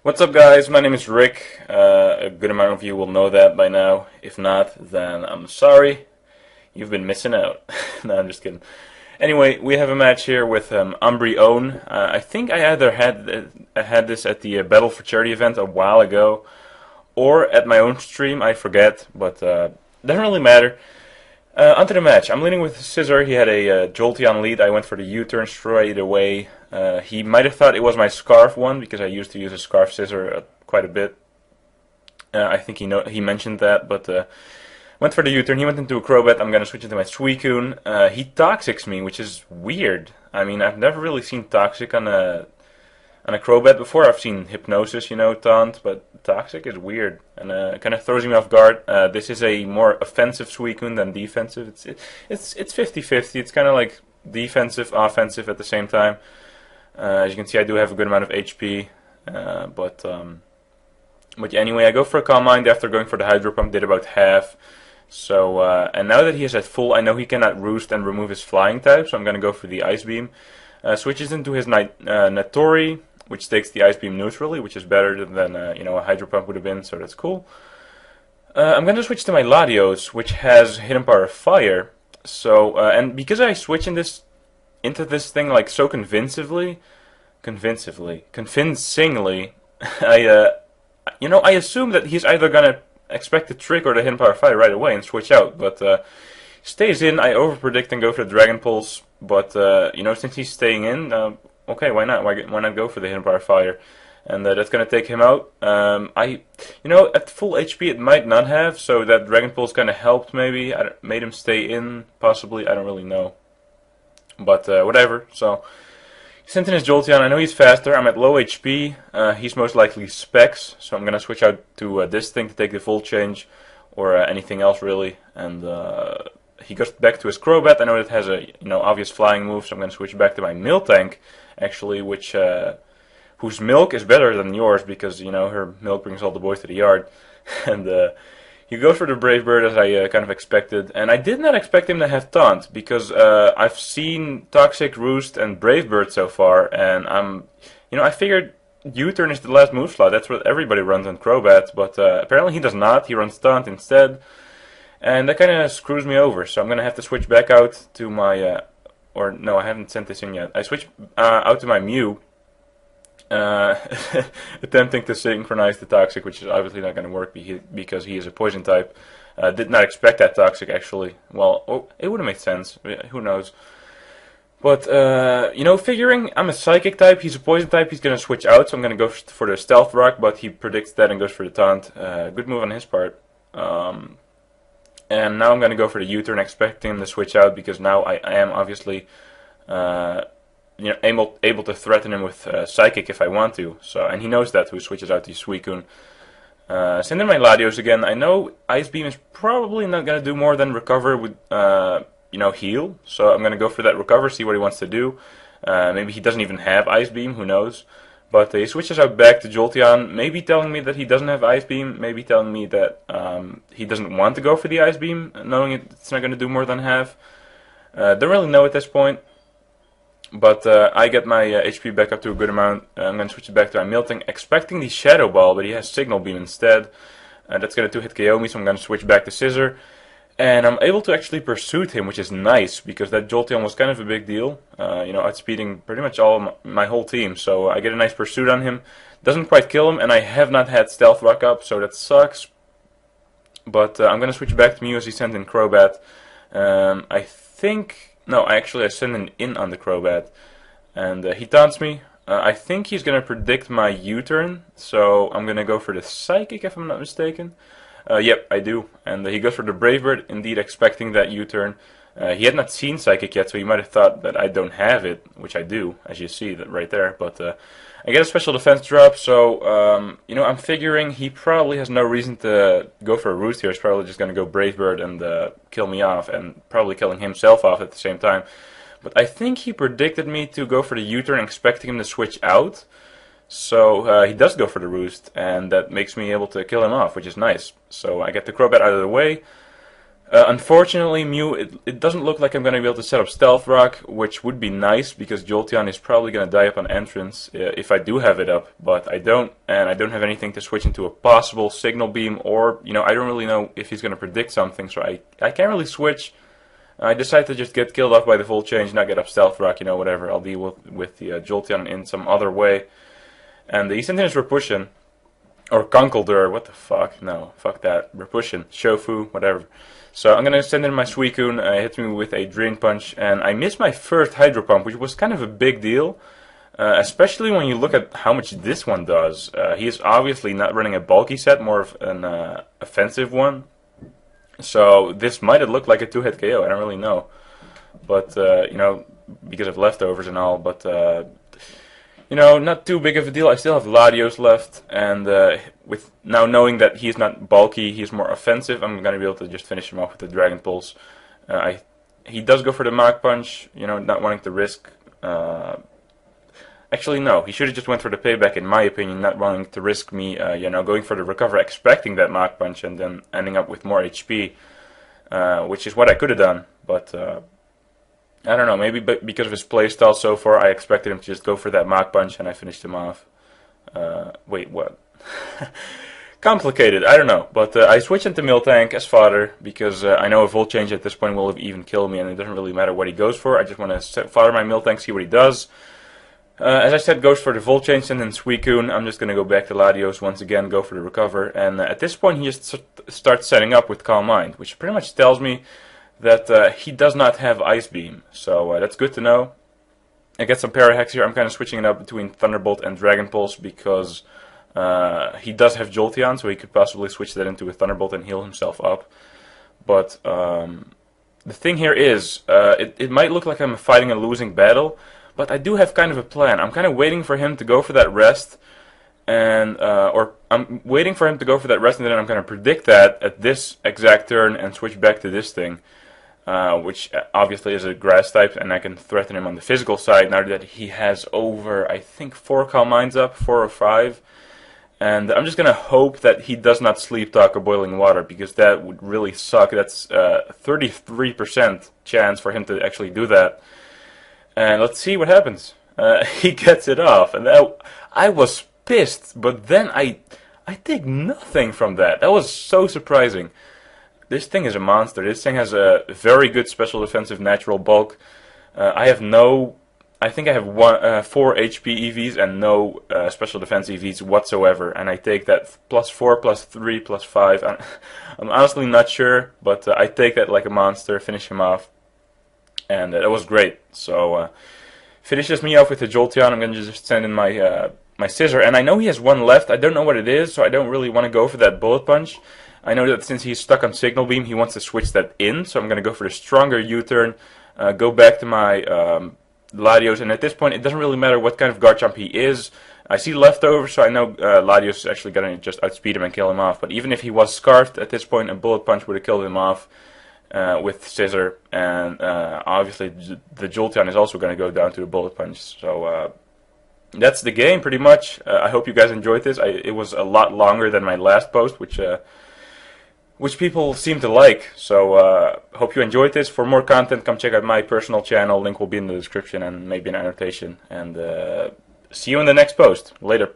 What's up, guys? My name is Rick. A good amount of you will know that by now. If not, then I'm sorry. You've been missing out. No, I'm just kidding. Anyway, we have a match here with Umbre0wn. I think I either had this at the Battle for Charity event a while ago, or at my own stream. I forget, but doesn't really matter. Onto the match. I'm leading with Scissor. He had a Jolteon lead. I went for the U-turn straight away. He might have thought it was my Scarf one because I used to use a Scarf Scissor quite a bit. I think he mentioned that, but went for the U-turn. He went into a Crobat. I'm gonna switch into my Suicune. He Toxics me, which is weird. I mean, I've never really seen Toxic on a Crobat before. I've seen Hypnosis, Taunt, but Toxic is weird and kind of throws me off guard. This is a more offensive Suicune than defensive. It's 50-50. It's kind of like defensive, offensive at the same time. As you can see, I do have a good amount of HP, but yeah, anyway, I go for a Calm Mind after going for the Hydro Pump. Did about half. So and now that he is at full, I know he cannot Roost and remove his Flying type, so I'm gonna go for the Ice Beam. Switches into his Natori, which takes the Ice Beam neutrally, which is better than a Hydro Pump would have been, so that's cool. I'm going to switch to my Latios, which has Hidden Power Fire. So and because I switch into this thing like so convincingly, I assume that he's either gonna expect the Trick or the Hidden Power Fire right away and switch out, but stays in. I overpredict and go for the Dragon Pulse, but since he's staying in, okay, why not? Why not go for the Hidden Power Fire? And that's gonna take him out. At full HP it might not have, so that Dragon Pulse kind of helped. Maybe made him stay in, possibly. I don't really know, but whatever. So he sent in his Jolteon. I know he's faster. I'm at low HP. He's most likely Specs, so I'm gonna switch out to this thing to take the full change, or anything else really. And he goes back to his Crobat. I know it has a obvious flying move, so I'm gonna switch back to my Miltank, actually, which whose milk is better than yours because her milk brings all the boys to the yard. And he goes for the Brave Bird as I kind of expected, and I did not expect him to have Taunt because I've seen Toxic, Roost, and Brave Bird so far, and I figured U-turn is the last move slot. That's what everybody runs on Crobat, but apparently he does not. He runs Taunt instead, and that kind of screws me over. So I'm gonna have to switch back out to my, or no, I haven't sent this in yet. I switch out to my Mew. Attempting to synchronize the Toxic, which is obviously not going to work because he is a Poison type. Did not expect that Toxic, actually. Well, it would have made sense. Who knows? But, figuring I'm a Psychic type, he's a Poison type, he's going to switch out, so I'm going to go for the Stealth Rock, but he predicts that and goes for the Taunt. Good move on his part. And now I'm going to go for the U-turn, expecting him to switch out, because now I am obviously able to threaten him with Psychic if I want to. So, and he knows that, who switches out to Suicune. Send in my Latios again. I know Ice Beam is probably not going to do more than recover with, heal. So I'm going to go for that recover, see what he wants to do. Maybe he doesn't even have Ice Beam, who knows. But he switches out back to Jolteon, maybe telling me that he doesn't have Ice Beam, maybe telling me that he doesn't want to go for the Ice Beam, knowing it's not going to do more than half. Don't really know at this point. But I get my HP back up to a good amount. I'm going to switch it back to my Miltank, expecting the Shadow Ball, but he has Signal Beam instead. That's going to 2-hit KO me, so I'm going to switch back to Scissor. And I'm able to actually pursue him, which is nice, because that Jolteon was kind of a big deal. Outspeeding pretty much all my whole team, so I get a nice pursuit on him. Doesn't quite kill him, and I have not had Stealth Rock up, so that sucks. But I'm going to switch back to Mew as he sent in Crobat. I think... No, I send an in on the Crobat, and he taunts me. I think he's going to predict my U-turn, so I'm going to go for the Psychic if I'm not mistaken. Yep, I do. And he goes for the Brave Bird, indeed expecting that U-turn. He had not seen Psychic yet, so he might have thought that I don't have it, which I do, as you see that right there. But I get a special defense drop, so I'm figuring he probably has no reason to go for a Roost here. He's probably just going to go Brave Bird and kill me off, and probably killing himself off at the same time. But I think he predicted me to go for the U-turn, expecting him to switch out. So he does go for the Roost, and that makes me able to kill him off, which is nice. So I get the Crobat out of the way. Unfortunately, Mew, it doesn't look like I'm going to be able to set up Stealth Rock, which would be nice because Jolteon is probably going to die up on entrance if I do have it up, but I don't, and I don't have anything to switch into a possible Signal Beam, or, you know, I don't really know if he's going to predict something, so I can't really switch. I decided to just get killed off by the Volt Change, not get up Stealth Rock, you know, whatever. I'll deal with the Jolteon in some other way. And the East Indians were pushing. Or Conkeldurr, what the fuck? No, fuck that. We're pushing. Shofu, whatever. So I'm gonna send in my Suicune. Hit me with a Drain Punch, and I missed my first Hydro Pump, which was kind of a big deal. Especially when you look at how much this one does. He is obviously not running a bulky set, more of an offensive one. So this might have looked like a 2-hit KO, I don't really know. But, you know, because of leftovers and all, but... you know, not too big of a deal. I still have Latios left, and with now knowing that he's not bulky, he's more offensive, I'm going to be able to just finish him off with the Dragon Pulse. He does go for the Mach Punch, you know, not wanting to risk... actually, no, he should have just went for the payback, in my opinion, not wanting to risk me, you know, going for the Recover, expecting that Mach Punch, and then ending up with more HP, which is what I could have done, but... I don't know, maybe because of his playstyle so far, I expected him to just go for that Mach Punch, and I finished him off. Wait, what? Complicated, I don't know. But I switched into Miltank as fodder, because I know a Volt Change at this point will even kill me, and it doesn't really matter what he goes for. I just want to fodder my Miltank, see what he does. As I said, goes for the Volt Change and then Suicune. I'm just going to go back to Latios once again, go for the Recover. And at this point, he just starts setting up with Calm Mind, which pretty much tells me that he does not have Ice Beam, so that's good to know. I get some Parahex here. I'm kind of switching it up between Thunderbolt and Dragon Pulse because he does have Jolteon, so he could possibly switch that into a Thunderbolt and heal himself up. But the thing here is, it might look like I'm fighting a losing battle, but I do have kind of a plan. I'm kind of waiting for him to go for that rest, and or I'm waiting for him to go for that rest, and then I'm going to predict that at this exact turn and switch back to this thing. Which obviously is a grass type, and I can threaten him on the physical side now that he has over, I think, 4 Calm Minds up, 4 or 5. And I'm just going to hope that he does not Sleep Talk or Boiling Water, because that would really suck. That's 33% chance for him to actually do that. And let's see what happens. He gets it off, and I was pissed, but then I take nothing from that. That was so surprising. This thing is a monster. This thing has a very good special defensive natural bulk. I think I have 4 HP EVs and no special defense EVs whatsoever. And I take that +4, +3, +5. I'm honestly not sure, but I take that like a monster, finish him off. And that was great. So, finishes me off with the Jolteon. I'm going to just send in my my Scissor. And I know he has one left. I don't know what it is, so I don't really want to go for that Bullet Punch. I know that since he's stuck on Signal Beam, he wants to switch that in, so I'm going to go for the stronger U-turn, go back to my Latios, and at this point it doesn't really matter what kind of Garchomp he is. I see leftovers, so I know Latios is actually going to just outspeed him and kill him off, but even if he was Scarfed at this point, a Bullet Punch would have killed him off with Scissor, and obviously the Jolteon is also going to go down to the Bullet Punch, so that's the game pretty much. I hope you guys enjoyed this. It was a lot longer than my last post, which people seem to like, so hope you enjoyed this. For more content, come check out my personal channel, link will be in the description and maybe an annotation, and see you in the next post. Later.